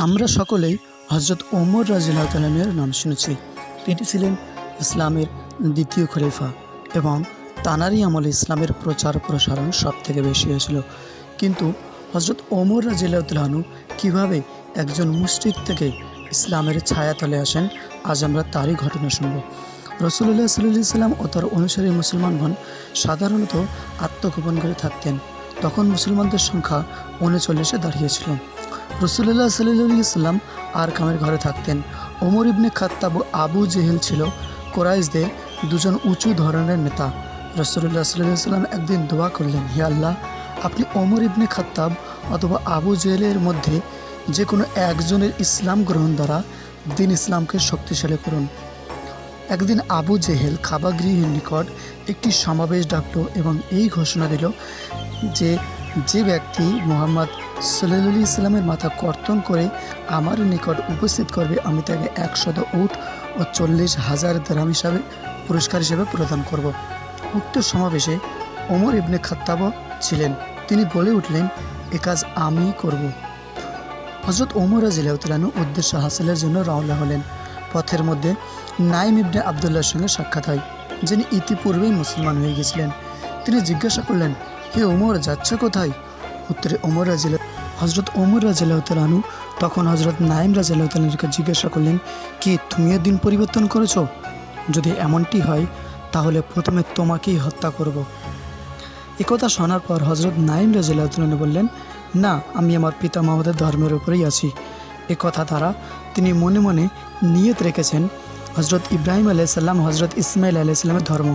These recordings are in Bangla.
আমরা সকলেই হজরত ওমর রাদিয়াল্লাহু তাআলা আনহুর নাম শুনেছি। তিনি ছিলেন ইসলামের দ্বিতীয় খলিফা এবং তানারই আমলে ইসলামের প্রচার প্রসারণ সব থেকে বেশি হয়েছিল। কিন্তু হজরত ওমর রাদিয়াল্লাহু তাআলা আনহু কীভাবে একজন মুশরিক থেকে ইসলামের ছায়াতলে আসেন, আজ আমরা তারই ঘটনা শুনব। রাসূলুল্লাহ সাল্লাল্লাহু আলাইহি সাল্লাম ও তার অনুসারী মুসলমানগণ সাধারণত আত্মগোপন করে থাকতেন। তখন মুসলমানদের সংখ্যা 39-এ দাঁড়িয়েছিল। রাসূলুল্লাহ সাল্লাল্লাহু আলাইহি সাল্লাম আরকামের ঘরে থাকতেন। ওমর ইবনে খাত্তাব ও আবু জেহেল ছিল কুরাইশদের দুজন উঁচু ধরনের নেতা। রাসূলুল্লাহ সাল্লাল্লাহু আলাইহি সাল্লাম একদিন দোয়া করলেন, হে আল্লাহ, আপনি ওমর ইবনে খাত্তাব অথবা আবু জেহেলের মধ্যে যে কোনো একজনের ইসলাম গ্রহণ দ্বারা দ্বীন ইসলামকে শক্তিশালী করুন। একদিন আবু জেহেল কাবাগৃহের নিকট একটি সমাবেশ ডাকল এবং এই ঘোষণা দিল যে ব্যক্তি মুহাম্মদ সাল্লাল্লাহু আলাইহি সাল্লামের মাথা কর্তন করে আমার নিকট উপস্থিত করবে, আমি তাকে 100 উট ও 40,000 দিরহাম হিসাবে পুরস্কার হিসেবে প্রদান করব। উক্ত সমাবেশে ওমর ইবনে খাত্তাবও ছিলেন। তিনি বলে উঠলেন, এ কাজ আমিই করব। হযরত ওমর রাদিয়াল্লাহু তাআলা আনহু উদ্দেশ্য হাসিলের জন্য রওনা হলেন। পথের মধ্যে নাইম ইবনে আবদুল্লাহর সঙ্গে সাক্ষাৎ হয়, যিনি ইতিপূর্বেই মুসলমান হয়ে গেছিলেন। তিনি জিজ্ঞাসা করলেন, হে ওমর, যাচ্ছ কোথায়? উত্তরে হযরত ওমর রাদিয়াল্লাহু তাআলা আনহু তখন হযরত নাইম রাদিয়াল্লাহু তাআলা আনহুকে জিজ্ঞাসা করলেন, কি তুমিও দিন পরিবর্তন করেছো? যদি এমনটি হয় তাহলে প্রথমে তোমাকেই হত্যা করব। একথা শোনার পর হযরত নাইম রাদিয়াল্লাহু তাআলা আনহু বললেন, না, আমি আমার পিতামহদের ধর্মের উপরেই আছি। একথা দ্বারা তিনি মনে মনে নিয়ত রেখেছেন হযরত ইব্রাহিম আলাইহিস সালাম, হযরত ইসমাইল আলাইহিস সালামের ধর্ম,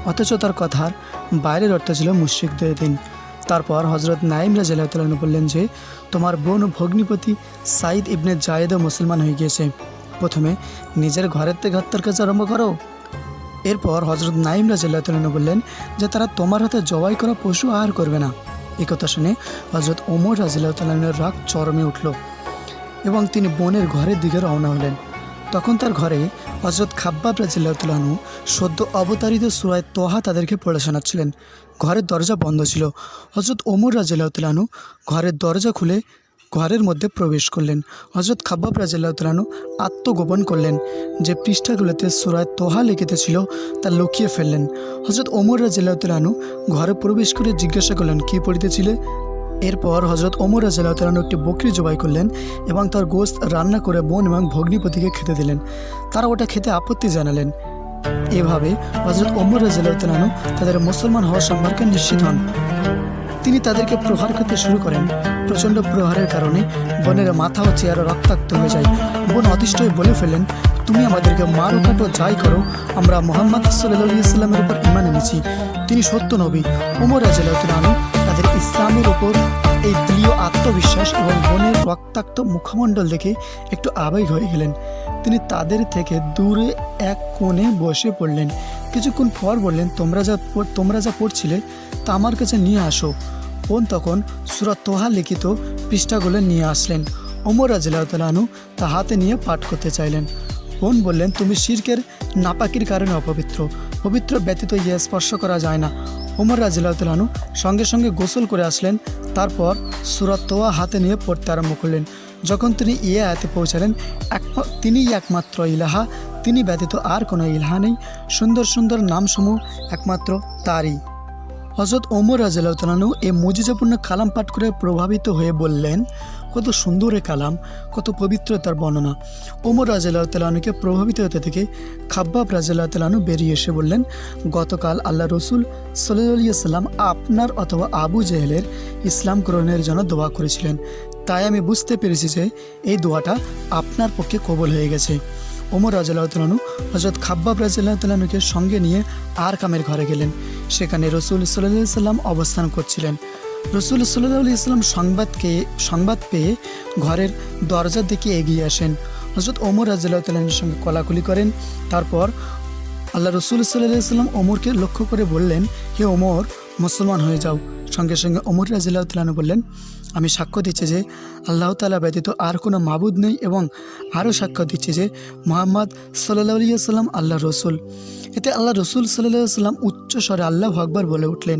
অথচ তার কথার বাইরের অর্থ ছিল মুশরিকদের দিন। তারপর হযরত নাইম রাদিয়াল্লাহু তাআলা আনহু বললেন যে, তোমার বোন ও ভগ্নিপতি সাইদ ইবনে জায়েদও মুসলমান হয়ে গিয়েছে, প্রথমে নিজের ঘরের থেকে হত্যার কাজ আরম্ভ করো। এরপর হযরত নাইম রাদিয়াল্লাহু তাআলা আনহু বললেন যে, তারা তোমার হাতে জবাই করা পশু আহার করবে না। একথা শুনে হযরত ওমর রাদিয়াল্লাহু তাআলা আনহুর রাগ চরমে উঠল এবং তিনি বোনের ঘরের দিকে রওনা হলেন। তখন তার ঘরে হযরত খাব্বাব রাদিয়াল্লাহু তাআলা আনহু সদ্য অবতারিত সূরা তোহা তাদেরকে পড়ে শোনাচ্ছিলেন। ঘরের দরজা বন্ধ ছিল। হযরত ওমর রাদিয়াল্লাহু তাআলা আনহু ঘরের দরজা খুলে ঘরের মধ্যে প্রবেশ করলেন। হযরত খাব্বাব রাদিয়াল্লাহু তাআলা আনহু আত্মগোপন করলেন। যে পৃষ্ঠাগুলোতে সূরা তোহা লিখিত ছিল তা লুকিয়ে ফেললেন। হযরত ওমর রাদিয়াল্লাহু তাআলা আনহু ঘরে প্রবেশ করে জিজ্ঞাসা করলেন, কি পড়িতেছিলে? এরপর হযরত ওমর রাদিয়াল্লাহু তাআলা আনহু একটি বকরি জবাই করলেন এবং তার গোশত রান্না করে বোন এবং ভগ্নিপতিকে খেতে দিলেন। তারা ওটা খেতে আপত্তি জানালেন। এভাবে হযরত ওমর রাদিয়াল্লাহু তাআলা আনহু তাদের মুসলমান হওয়া সম্পর্কে নিশ্চিত হন। তিনি তাদেরকে প্রহার করতে শুরু করেন। প্রচণ্ড প্রহারের কারণে বোনের মাথা ও চেহারা রক্তাক্ত হয়ে যায়। বোন অতিষ্ঠ হয়ে বলে ফেলেন, তুমি আমাদেরকে মারো কাটো যাই করো, আমরা মুহাম্মদ সাল্লাল্লাহু আলাইহি সাল্লামের উপর ঈমান এনেছি, তিনি সত্য নবী। ওমর রাদিয়াল্লাহু তাআলা আনহু তাদের ইসলামের উপর এই দৃঢ় আত্মবিশ্বাস এবং বোনের রক্তাক্ত মুখমণ্ডল দেখে একটু আবেগ হয়ে গেলেন। তিনি তাদের থেকে দূরে এক কোণে বসে পড়লেন। কিছুক্ষণ পর বললেন, তোমরা যা পড়ছিলে তা আমার কাছে নিয়ে আসো। বোন তখন সূরা তোহা লিখিত পৃষ্ঠাগুলো নিয়ে আসলেন। ওমর রাদিয়াল্লাহু তাআলা আনহু তা হাতে নিয়ে পাঠ করতে চাইলেন। বোন বললেন, তুমি শিরকের নাপাকির কারণে অপবিত্র, পবিত্র ব্যতীত ইয়ে স্পর্শ করা যায় না। ওমর রাদিয়াল্লাহু তাআলা আনহু সঙ্গে সঙ্গে গোসল করে আসলেন। তারপর সূরা তোহা হাতে নিয়ে পড়তে আরম্ভ করলেন। যখন তিনি আয়াতে পৌঁছালেন, তিনিই একমাত্র ইলাহা, তিনি ব্যতীত আর কোনো ইলাহা নেই, সুন্দর সুন্দর নামসমূহ একমাত্র তারই। হযরত ওমর রাদিয়াল্লাহু তাআলা আনহু এই মুজিজাপূর্ণ কালাম পাঠ করে প্রভাবিত হয়ে বললেন, কত সুন্দর এ কালাম, কত পবিত্রতার বর্ণনা। ওমর রাদিয়াল্লাহু তাআলা আনহুকে প্রভাবিত হতে থেকে খাব্বাব রাদিয়াল্লাহু তাআলা আনহু বেরিয়ে এসে বললেন, গতকাল আল্লাহ রসুল সাল্লাল্লাহু আলাইহি সাল্লাম আপনার অথবা আবু জেহেলের ইসলাম গ্রহণের জন্য দোয়া করেছিলেন, তাই আমি বুঝতে পেরেছি যে এই দোয়াটা আপনার পক্ষে কবুল হয়ে গেছে। ওমর রাদিয়াল্লাহু তাআলা আনহু হযরত খাব্বাব রাদিয়াল্লাহু তাআলা আনহুকে সঙ্গে নিয়ে আরকামের ঘরে গেলেন। সেখানে রাসূল সাল্লাল্লাহু আলাইহি সাল্লাম অবস্থান করছিলেন। রাসূল সাল্লাল্লাহু আলাইহি সাল্লাম সংবাদ পেয়ে ঘরের দরজার দিকে এগিয়ে আসেন। হযরত ওমর রাদিয়াল্লাহু তাআলা আনহুর সঙ্গে কোলাকুলি করেন। তারপর আল্লাহ রসুল সাল্লাল্লাহু আলাইহি সাল্লাম ওমরকে লক্ষ্য করে বললেন, হে ওমর, মুসলমান হয়ে যাও। সঙ্গে সঙ্গে ওমর রাদিয়াল্লাহু তাআলা আনহু বললেন, আমি সাক্ষ্য দিচ্ছি যে আল্লাহ তাআলা ব্যতীত আর কোনো মাবুদ নেই এবং আরও সাক্ষ্য দিচ্ছি যে মুহাম্মদ সাল্লাল্লাহু আলাইহি সাল্লাম আল্লাহর রসুল। এতে আল্লাহ রসুল সাল্লাল্লাহু আলাইহি সাল্লাম উচ্চ স্বরে আল্লাহু আকবার বলে উঠলেন।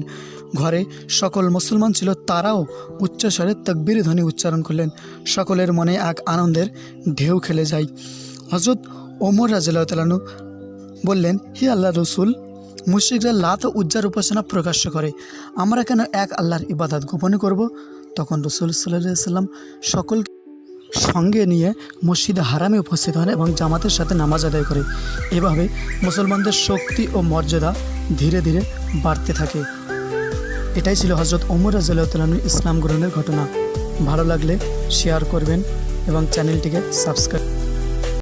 ঘরে সকল মুসলমান ছিল তারাও উচ্চস্বরে তাকবীর ধ্বনি উচ্চারণ করলেন। সকলের মনে এক আনন্দের ঢেউ খেলে যায়। হযরত ওমর রাদিয়াল্লাহু তাআলা আনহু বললেন, হে আল্লাহর রাসূল, মুশরিকরা লাত ও উজ্জার উপাসনা প্রকাশ্য করে, আমরা কেন এক আল্লাহর ইবাদত গোপনে করব? তখন রাসূল সাল্লাল্লাহু আলাইহি ওয়াসাল্লাম সকলকে সঙ্গে নিয়ে মসজিদে হারামে উপস্থিত হন এবং জামাতের সাথে নামাজ আদায় করে। এভাবে মুসলমানদের শক্তি ও মর্যাদা ধীরে ধীরে বাড়তে থাকে। এটাই ছিল হযরত ওমর রাদিয়াল্লাহু তাআলা আনহু ইসলাম গ্রহণের ঘটনা। ভালো লাগলে শেয়ার করবেন এবং চ্যানেলটিকে সাবস্ক্রাইব